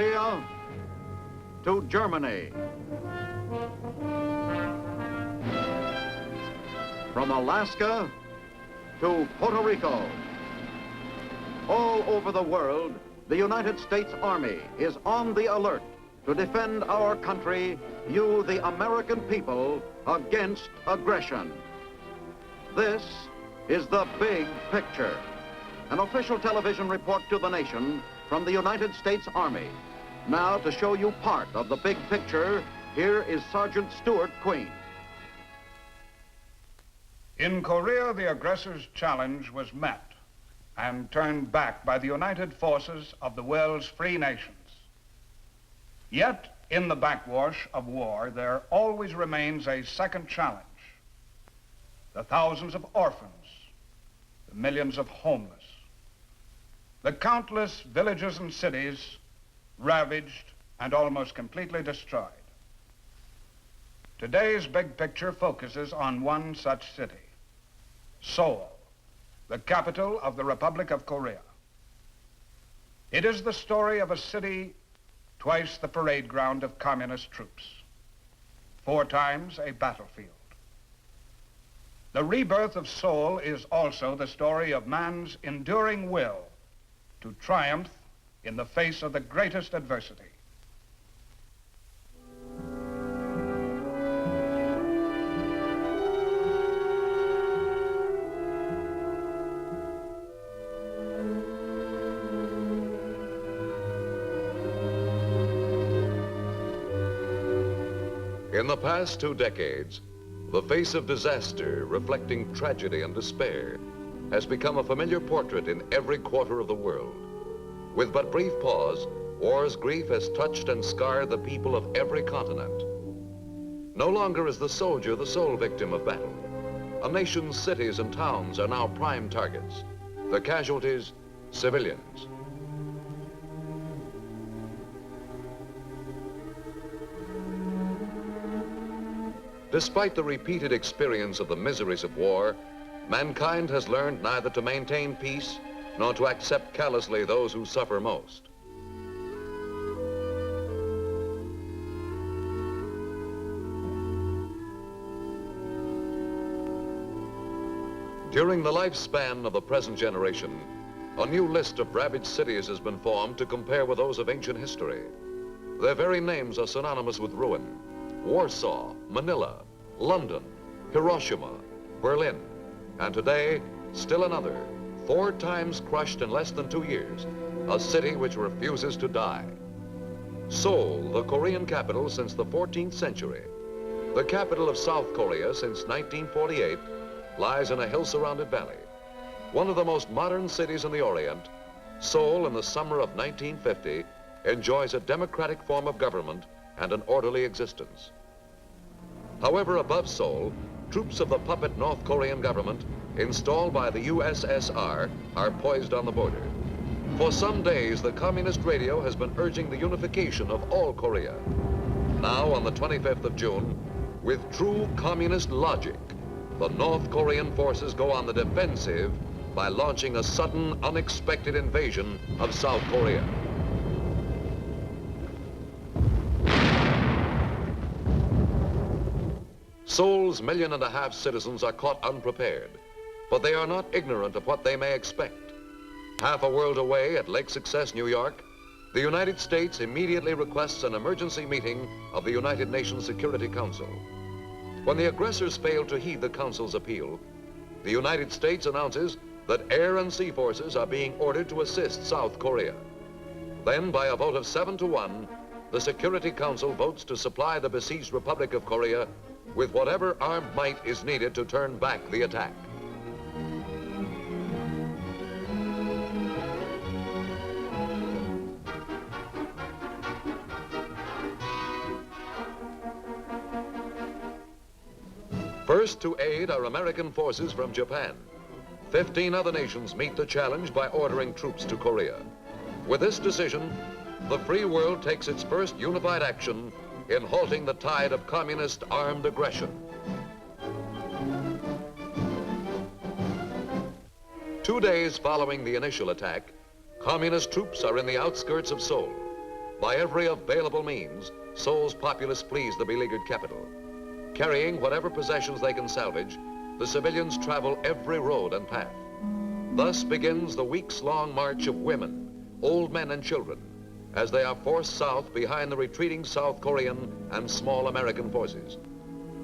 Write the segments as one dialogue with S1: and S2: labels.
S1: Korea to Germany. From Alaska to Puerto Rico. All over the world, the United States Army is on the alert to defend our country, you, the American people, against aggression. This is the big picture. An official television report to the nation from the United States Army. Now, to show you part of the big picture, here is Sergeant Stuart Queen.
S2: In Korea, the aggressor's challenge was met and turned back by the united forces of the world's free nations. Yet, in the backwash of war, there always remains a second challenge. The thousands of orphans, the millions of homeless, the countless villages and cities ravaged and almost completely destroyed. Today's big picture focuses on one such city, Seoul, the capital of the Republic of Korea. It is the story of a city twice the parade ground of communist troops, 4 times a battlefield. The rebirth of Seoul is also the story of man's enduring will to triumph in the face of the greatest adversity.
S3: In the past 2 decades, the face of disaster, reflecting tragedy and despair, has become a familiar portrait in every quarter of the world. With but brief pause, war's grief has touched and scarred the people of every continent. No longer is the soldier the sole victim of battle. A nation's cities and towns are now prime targets. The casualties, civilians. Despite the repeated experience of the miseries of war, mankind has learned neither to maintain peace nor to accept callously those who suffer most. During the lifespan of the present generation, a new list of ravaged cities has been formed to compare with those of ancient history. Their very names are synonymous with ruin. Warsaw, Manila, London, Hiroshima, Berlin, and today, still another, 4 times crushed in less than 2 years, a city which refuses to die. Seoul, the Korean capital since the 14th century, the capital of South Korea since 1948, lies in a hill-surrounded valley. One of the most modern cities in the Orient, Seoul in the summer of 1950 enjoys a democratic form of government and an orderly existence. However, above Seoul, troops of the puppet North Korean government installed by the USSR are poised on the border. For some days, the communist radio has been urging the unification of all Korea. Now, on the 25th of June, with true communist logic, the North Korean forces go on the defensive by launching a sudden, unexpected invasion of South Korea. Seoul's 1.5 million citizens are caught unprepared, but they are not ignorant of what they may expect. Half a world away at Lake Success, New York, the United States immediately requests an emergency meeting of the United Nations Security Council. When the aggressors fail to heed the Council's appeal, the United States announces that air and sea forces are being ordered to assist South Korea. Then, by a vote of 7 to 1, the Security Council votes to supply the besieged Republic of Korea with whatever armed might is needed to turn back the attack. First to aid are American forces from Japan. 15 other nations meet the challenge by ordering troops to Korea. With this decision, the free world takes its first unified action in halting the tide of communist armed aggression. 2 days following the initial attack, communist troops are in the outskirts of Seoul. By every available means, Seoul's populace flees the beleaguered capital. Carrying whatever possessions they can salvage, the civilians travel every road and path. Thus begins the weeks-long march of women, old men and children, as they are forced south behind the retreating South Korean and small American forces.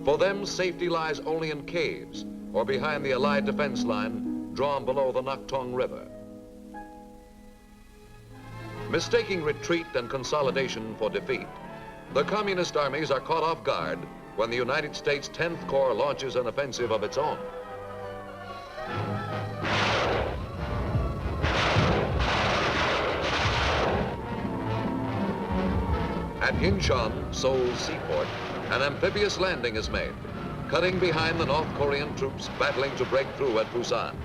S3: For them, safety lies only in caves or behind the Allied defense line drawn below the Naktung River. Mistaking retreat and consolidation for defeat, the communist armies are caught off guard when the United States 10th Corps launches an offensive of its own. At Incheon, Seoul's seaport, an amphibious landing is made, cutting behind the North Korean troops battling to break through at Busan.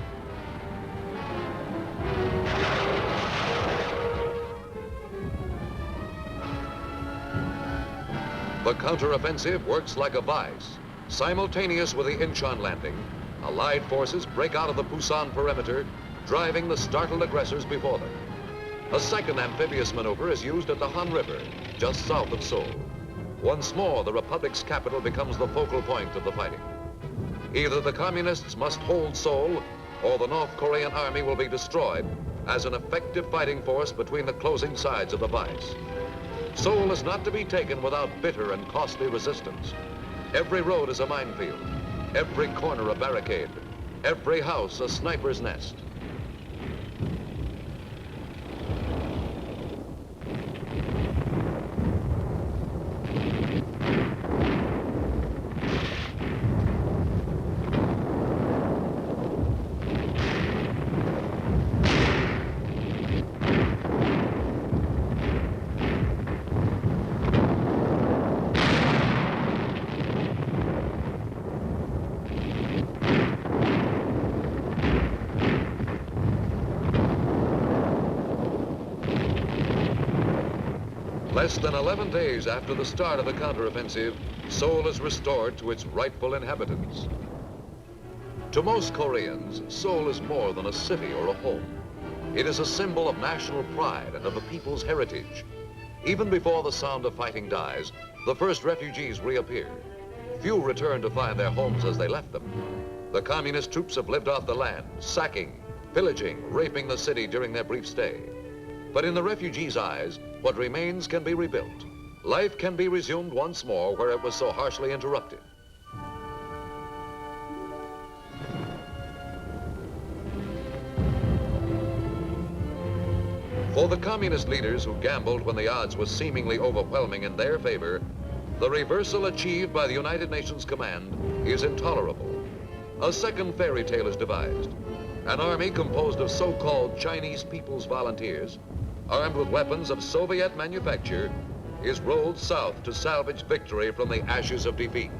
S3: The counteroffensive works like a vice. Simultaneous with the Incheon landing, Allied forces break out of the Busan perimeter, driving the startled aggressors before them. A second amphibious maneuver is used at the Han River, just south of Seoul. Once more, the Republic's capital becomes the focal point of the fighting. Either the communists must hold Seoul, or the North Korean army will be destroyed as an effective fighting force between the closing sides of the vice. Seoul is not to be taken without bitter and costly resistance. Every road is a minefield, every corner a barricade, every house a sniper's nest. Less than 11 days after the start of the counteroffensive, Seoul is restored to its rightful inhabitants. To most Koreans, Seoul is more than a city or a home. It is a symbol of national pride and of the people's heritage. Even before the sound of fighting dies, the first refugees reappear. Few return to find their homes as they left them. The communist troops have lived off the land, sacking, pillaging, raping the city during their brief stay. But in the refugees' eyes, what remains can be rebuilt. Life can be resumed once more where it was so harshly interrupted. For the communist leaders who gambled when the odds were seemingly overwhelming in their favor, the reversal achieved by the United Nations command is intolerable. A second fairy tale is devised. An army composed of so-called Chinese People's Volunteers, armed with weapons of Soviet manufacture, is rolled south to salvage victory from the ashes of defeat.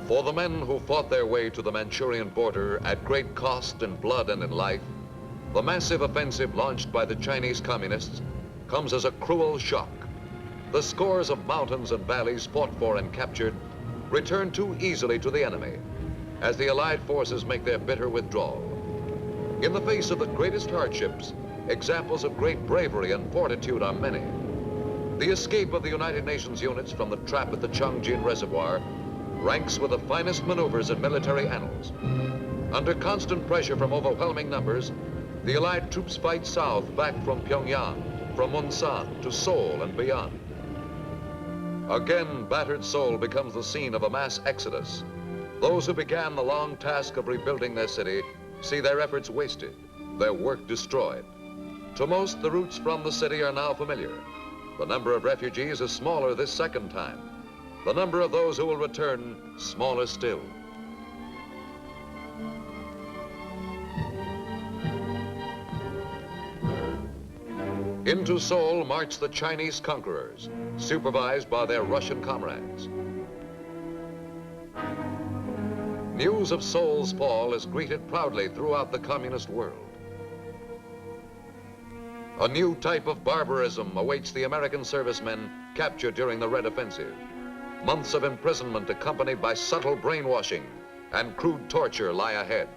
S3: For the men who fought their way to the Manchurian border at great cost in blood and in life, the massive offensive launched by the Chinese communists comes as a cruel shock. The scores of mountains and valleys fought for and captured return too easily to the enemy as the Allied forces make their bitter withdrawal. In the face of the greatest hardships, examples of great bravery and fortitude are many. The escape of the United Nations units from the trap at the Changjin Reservoir ranks with the finest maneuvers in military annals. Under constant pressure from overwhelming numbers, the Allied troops fight south back from Pyongyang, from Munsan to Seoul and beyond. Again, battered Seoul becomes the scene of a mass exodus. Those who began the long task of rebuilding their city see their efforts wasted, their work destroyed. To most, the routes from the city are now familiar. The number of refugees is smaller this second time. The number of those who will return, smaller still. Into Seoul march the Chinese conquerors, supervised by their Russian comrades. news of Seoul's fall is greeted proudly throughout the communist world. A new type of barbarism awaits the American servicemen captured during the Red Offensive. Months of imprisonment accompanied by subtle brainwashing and crude torture lie ahead.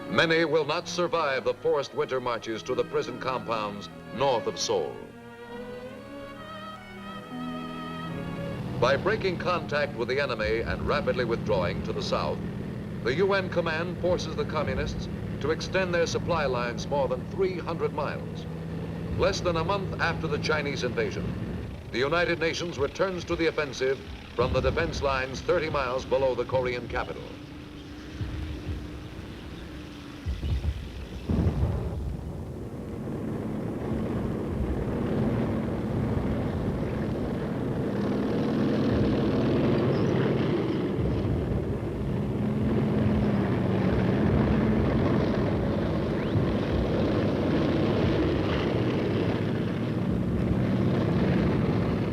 S3: Many will not survive the forced winter marches to the prison compounds north of Seoul. By breaking contact with the enemy and rapidly withdrawing to the south, the UN command forces the communists to extend their supply lines more than 300 miles. Less than a month after the Chinese invasion, the United Nations returns to the offensive from the defense lines 30 miles below the Korean capital.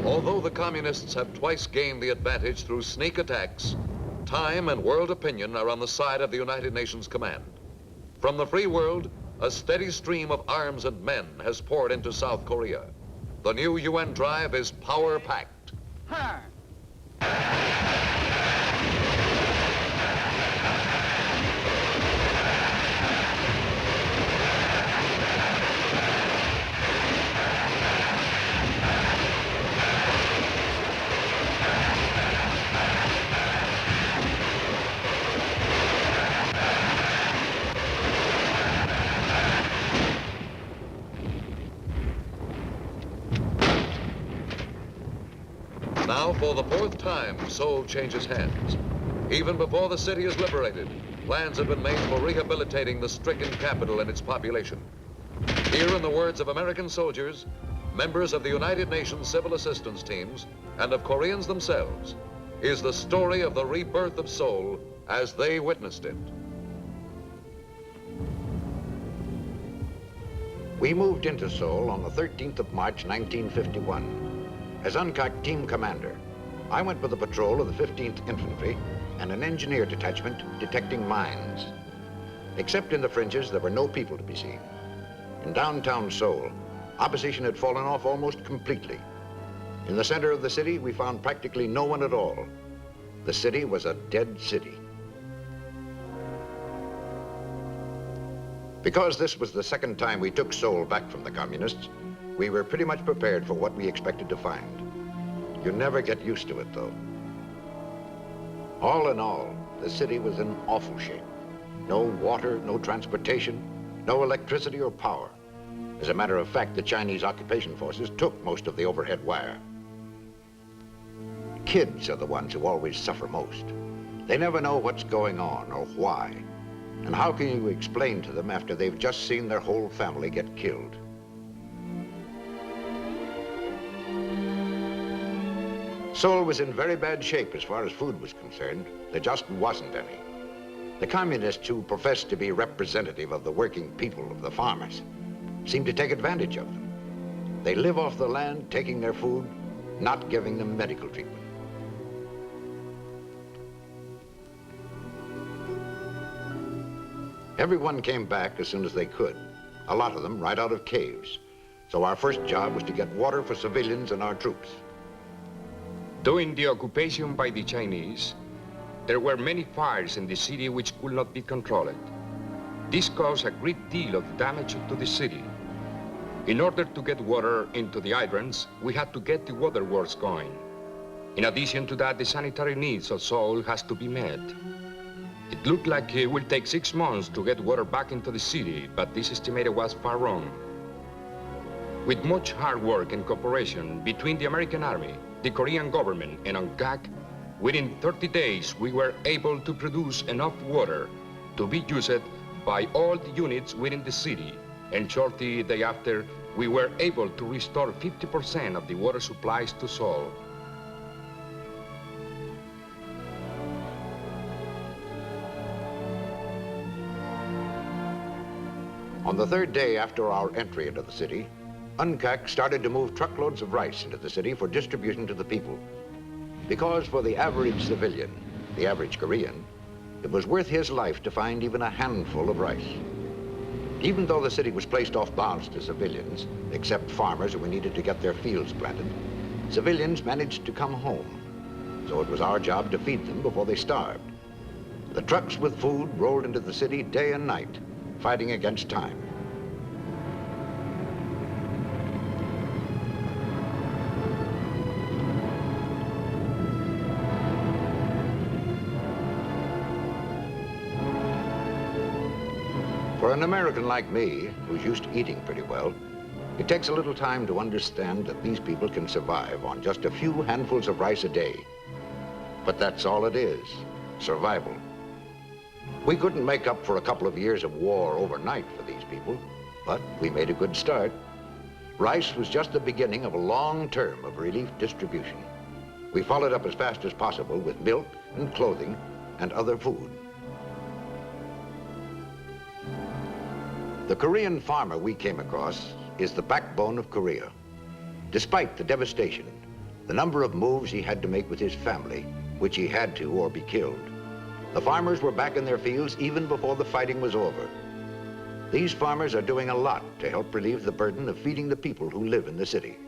S3: Although the communists have twice gained the advantage through sneak attacks, time and world opinion are on the side of the United Nations command. From the free world, a steady stream of arms and men has poured into South Korea. The new UN drive is power-packed. Now, for the fourth time, Seoul changes hands. Even before the city is liberated, plans have been made for rehabilitating the stricken capital and its population. Here, in the words of American soldiers, members of the United Nations civil assistance teams, and of Koreans themselves, is the story of the rebirth of Seoul as they witnessed it.
S4: We moved into Seoul on the 13th of March, 1951. As UNCAC team commander, I went with a patrol of the 15th Infantry and an engineer detachment detecting mines. Except in the fringes, there were no people to be seen. In downtown Seoul, opposition had fallen off almost completely. In the center of the city, we found practically no one at all. The city was a dead city. Because this was the second time we took Seoul back from the communists, we were pretty much prepared for what we expected to find. You never get used to it, though. All in all, the city was in awful shape. No water, no transportation, no electricity or power. As a matter of fact, the Chinese occupation forces took most of the overhead wire. Kids are the ones who always suffer most. They never know what's going on or why. And how can you explain to them after they've just seen their whole family get killed? Seoul was in very bad shape as far as food was concerned. There just wasn't any. The communists who professed to be representative of the working people, of the farmers, seem to take advantage of them. They live off the land, taking their food, not giving them medical treatment. Everyone came back as soon as they could, a lot of them right out of caves. So our first job was to get water for civilians and our troops.
S5: During the occupation by the Chinese, there were many fires in the city which could not be controlled. This caused a great deal of damage to the city. In order to get water into the hydrants, we had to get the waterworks going. In addition to that, the sanitary needs of Seoul has to be met. It looked like it would take 6 months to get water back into the city, but this estimate was far wrong. With much hard work and cooperation between the American Army, the Korean government, and UNCAC, within 30 days, we were able to produce enough water to be used by all the units within the city. And shortly thereafter, we were able to restore 50% of the water supplies to Seoul.
S4: On the third day after our entry into the city, UNCAC started to move truckloads of rice into the city for distribution to the people. Because for the average civilian, the average Korean, it was worth his life to find even a handful of rice. Even though the city was placed off bounds to civilians, except farmers who needed to get their fields planted, civilians managed to come home. So it was our job to feed them before they starved. The trucks with food rolled into the city day and night, fighting against time. For an American like me, who's used to eating pretty well, it takes a little time to understand that these people can survive on just a few handfuls of rice a day. But that's all it is, survival. We couldn't make up for a couple of years of war overnight for these people, but we made a good start. Rice was just the beginning of a long term of relief distribution. We followed up as fast as possible with milk and clothing and other food. The Korean farmer we came across is the backbone of Korea. Despite the devastation, the number of moves he had to make with his family, which he had to or be killed, the farmers were back in their fields even before the fighting was over. These farmers are doing a lot to help relieve the burden of feeding the people who live in the city.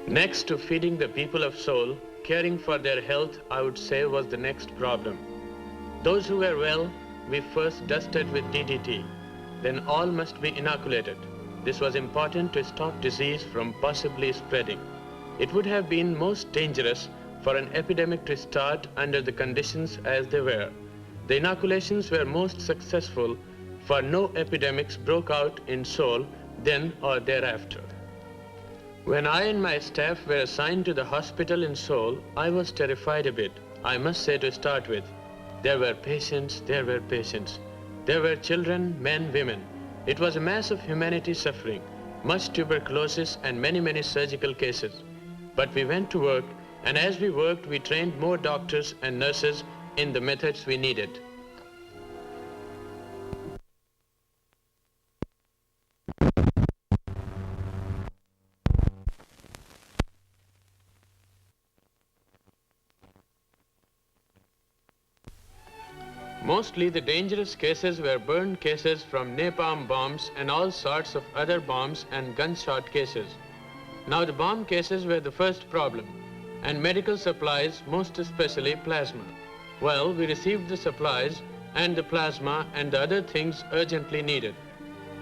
S6: Next to feeding the people of Seoul, caring for their health, I would say, was the next problem. Those who were well, we first dusted with DDT. Then all must be inoculated. This was important to stop disease from possibly spreading. It would have been most dangerous for an epidemic to start under the conditions as they were. The inoculations were most successful, for no epidemics broke out in Seoul then or thereafter. When I and my staff were assigned to the hospital in Seoul, I was terrified a bit, I must say to start with. There were patients, there were patients. There were children, men, women. It was a mass of humanity suffering, much tuberculosis and many surgical cases. But we went to work, and as we worked, we trained more doctors and nurses in the methods we needed. Mostly the dangerous cases were burned cases from napalm bombs and all sorts of other bombs and gunshot cases. Now the bomb cases were the first problem, and medical supplies, most especially plasma. Well, we received the supplies and the plasma and the other things urgently needed.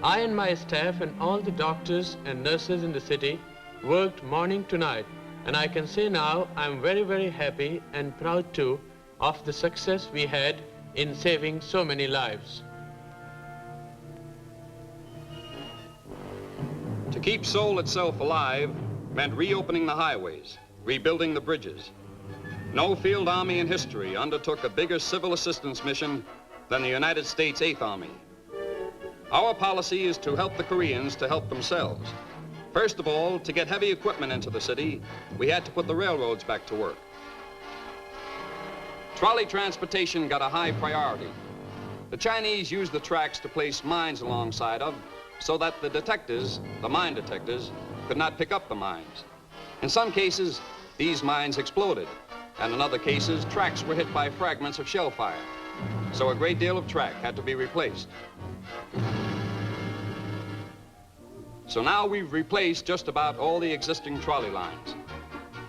S6: I and my staff and all the doctors and nurses in the city worked morning to night, and I can say now I'm very happy and proud too of the success we had in saving so many lives.
S7: To keep Seoul itself alive meant reopening the highways, rebuilding the bridges. No field army in history undertook a bigger civil assistance mission than the United States 8th Army. Our policy is to help the Koreans to help themselves. First of all, to get heavy equipment into the city, we had to put the railroads back to work. Trolley transportation got a high priority. The Chinese used the tracks to place mines alongside of, so that the detectors, the mine detectors, could not pick up the mines. In some cases, these mines exploded, and in other cases, tracks were hit by fragments of shell fire. So a great deal of track had to be replaced. So now we've replaced just about all the existing trolley lines.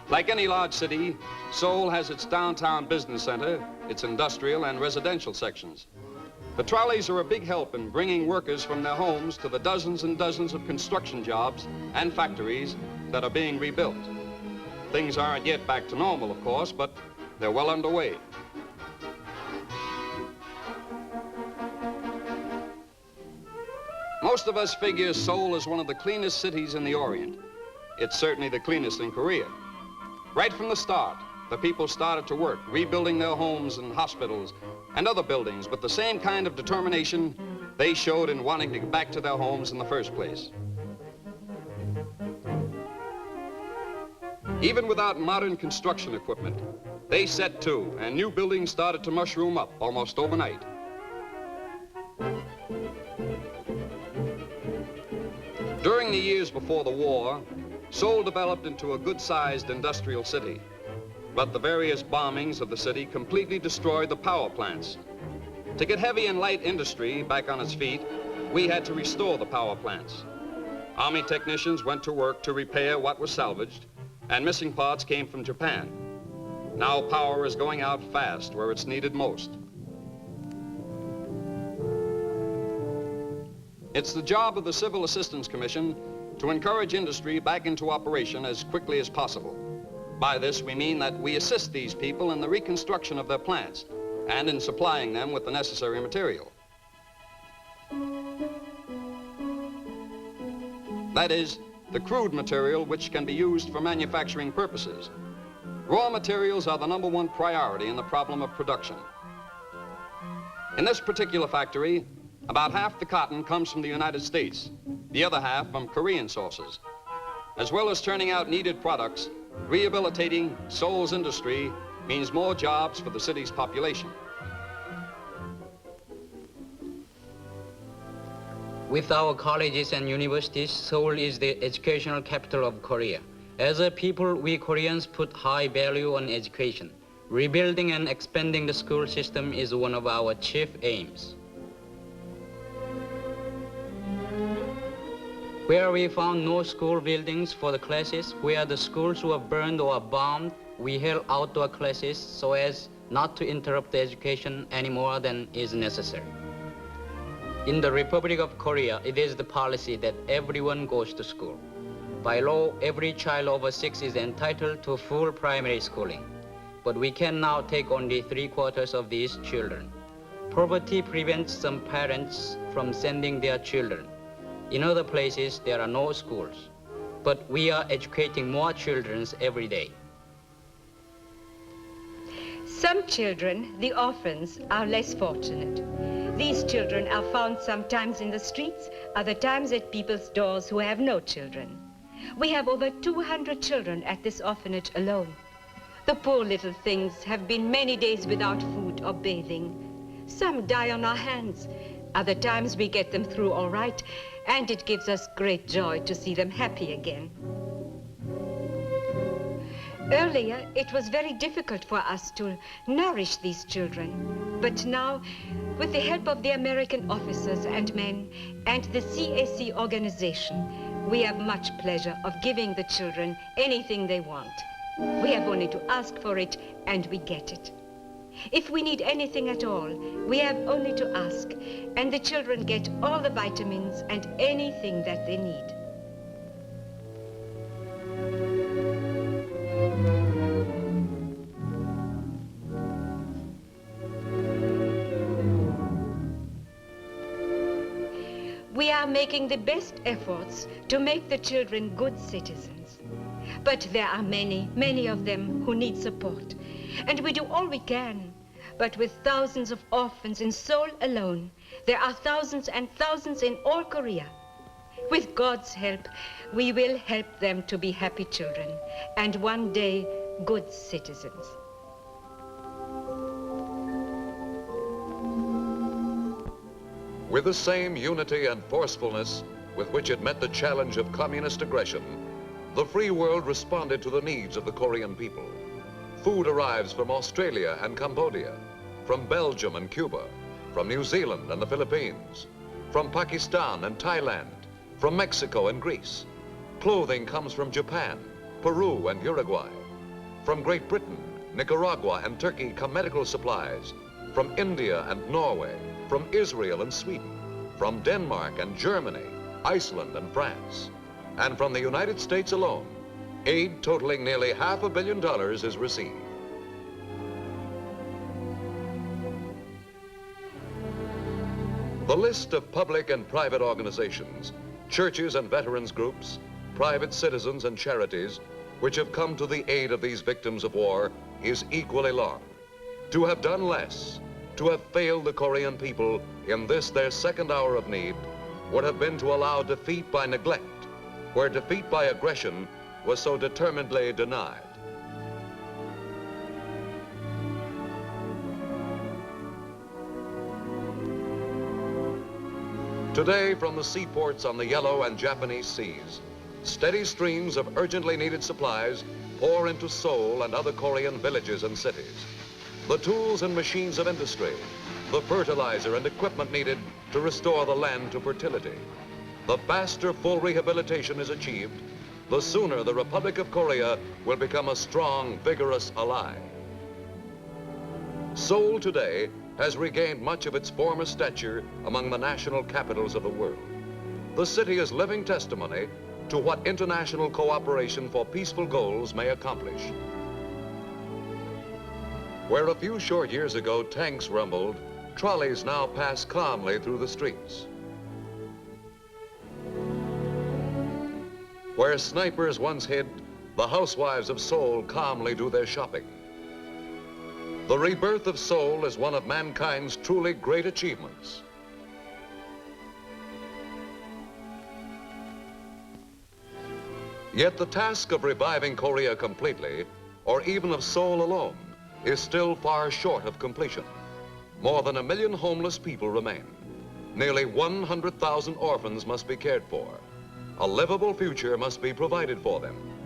S7: Like any large city, Seoul has its downtown business center, its industrial and residential sections. The trolleys are a big help in bringing workers from their homes to the dozens and dozens of construction jobs and factories that are being rebuilt. Things aren't yet back to normal, of course, but they're well underway. Most of us figure Seoul is one of the cleanest cities in the Orient. It's certainly the cleanest in Korea. Right from the start, the people started to work, rebuilding their homes and hospitals and other buildings with the same kind of determination they showed in wanting to get back to their homes in the first place. Even without modern construction equipment, they set to, and new buildings started to mushroom up almost overnight. During the years before the war, Seoul developed into a good-sized industrial city. But the various bombings of the city completely destroyed the power plants. To get heavy and light industry back on its feet, we had to restore the power plants. Army technicians went to work to repair what was salvaged, and missing parts came from Japan. Now power is going out fast where it's needed most. It's the job of the Civil Assistance Commission to encourage industry back into operation as quickly as possible. By this, we mean that we assist these people in the reconstruction of their plants and in supplying them with the necessary material. That is, the crude material which can be used for manufacturing purposes. Raw materials are the #1 priority in the problem of production. In this particular factory, about half the cotton comes from the United States, the other half from Korean sources. As well as turning out needed products, rehabilitating Seoul's industry means more jobs for the city's population.
S8: With our colleges and universities, Seoul is the educational capital of Korea. As a people, we Koreans put high value on education. Rebuilding and expanding the school system is one of our chief aims. Where we found no school buildings for the classes, where the schools were burned or bombed, we held outdoor classes so as not to interrupt the education any more than is necessary. In the Republic of Korea, it is the policy that everyone goes to school. By law, every child over 6 is entitled to full primary schooling. But we can now take only 3/4 of these children. Poverty prevents some parents from sending their children. In other places, there are no schools. But we are educating more children every day.
S9: Some children, the orphans, are less fortunate. These children are found sometimes in the streets, other times at people's doors who have no children. We have over 200 children at this orphanage alone. The poor little things have been many days without food or bathing. Some die on our hands. Other times we get them through all right, and it gives us great joy to see them happy again. Earlier, it was very difficult for us to nourish these children. But now, with the help of the American officers and men and the CAC organization, we have much pleasure of giving the children anything they want. We have only to ask for it, and we get it. If we need anything at all, we have only to ask, and the children get all the vitamins and anything that they need. We are making the best efforts to make the children good citizens. But there are many, many of them who need support. And we do all we can. But with thousands of orphans in Seoul alone, there are thousands and thousands in all Korea. With God's help, we will help them to be happy children, and one day, good citizens.
S3: With the same unity and forcefulness with which it met the challenge of communist aggression, the free world responded to the needs of the Korean people. Food arrives from Australia and Cambodia, from Belgium and Cuba, from New Zealand and the Philippines, from Pakistan and Thailand, from Mexico and Greece. Clothing comes from Japan, Peru and Uruguay. From Great Britain, Nicaragua and Turkey come medical supplies. From India and Norway, from Israel and Sweden, from Denmark and Germany, Iceland and France. And from the United States alone, aid totaling nearly $500 million is received. The list of public and private organizations, churches and veterans groups, private citizens and charities, which have come to the aid of these victims of war is equally long. To have done less, to have failed the Korean people in this their second hour of need, would have been to allow defeat by neglect, where defeat by aggression was so determinedly denied. Today, from the seaports on the Yellow and Japanese seas, steady streams of urgently needed supplies pour into Seoul and other Korean villages and cities. The tools and machines of industry, the fertilizer and equipment needed to restore the land to fertility. The faster full rehabilitation is achieved, the sooner the Republic of Korea will become a strong, vigorous ally. Seoul today has regained much of its former stature among the national capitals of the world. The city is living testimony to what international cooperation for peaceful goals may accomplish. Where a few short years ago tanks rumbled, trolleys now pass calmly through the streets. Where snipers once hid, the housewives of Seoul calmly do their shopping. The rebirth of Seoul is one of mankind's truly great achievements. Yet the task of reviving Korea completely, or even of Seoul alone, is still far short of completion. More than 1 million homeless people remain. Nearly 100,000 orphans must be cared for. A livable future must be provided for them.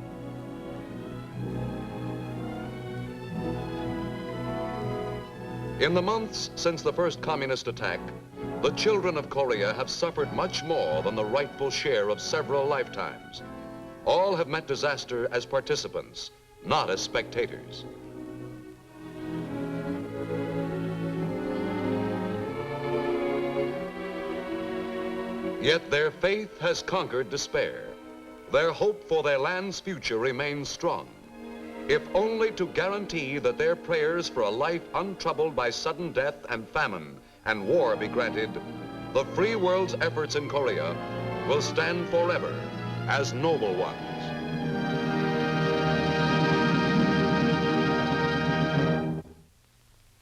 S3: In the months since the first communist attack, the children of Korea have suffered much more than the rightful share of several lifetimes. All have met disaster as participants, not as spectators. Yet their faith has conquered despair. Their hope for their land's future remains strong, if only to guarantee that their prayers for a life untroubled by sudden death and famine and war be granted, the free world's efforts in Korea will stand forever as noble ones.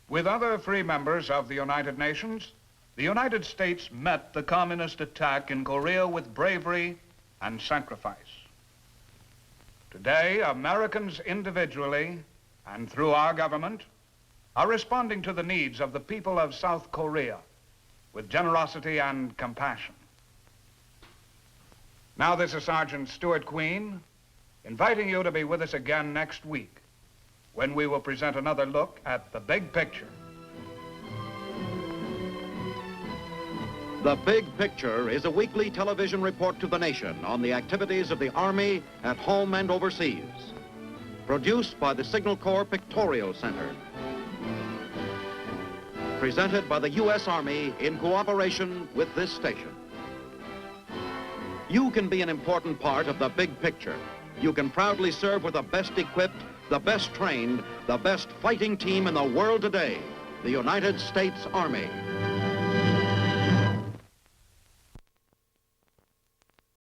S2: With other free members of the United Nations, the United States met the communist attack in Korea with bravery and sacrifice. Today, Americans individually and through our government are responding to the needs of the people of South Korea with generosity and compassion. Now, this is Sergeant Stuart Queen, inviting you to be with us again next week when we will present another look at the big picture.
S1: The Big Picture is a weekly television report to the nation on the activities of the Army at home and overseas. Produced by the Signal Corps Pictorial Center. Presented by the U.S. Army in cooperation with this station. You can be an important part of the big picture. You can proudly serve with the best equipped, the best trained, the best fighting team in the world today, the United States Army.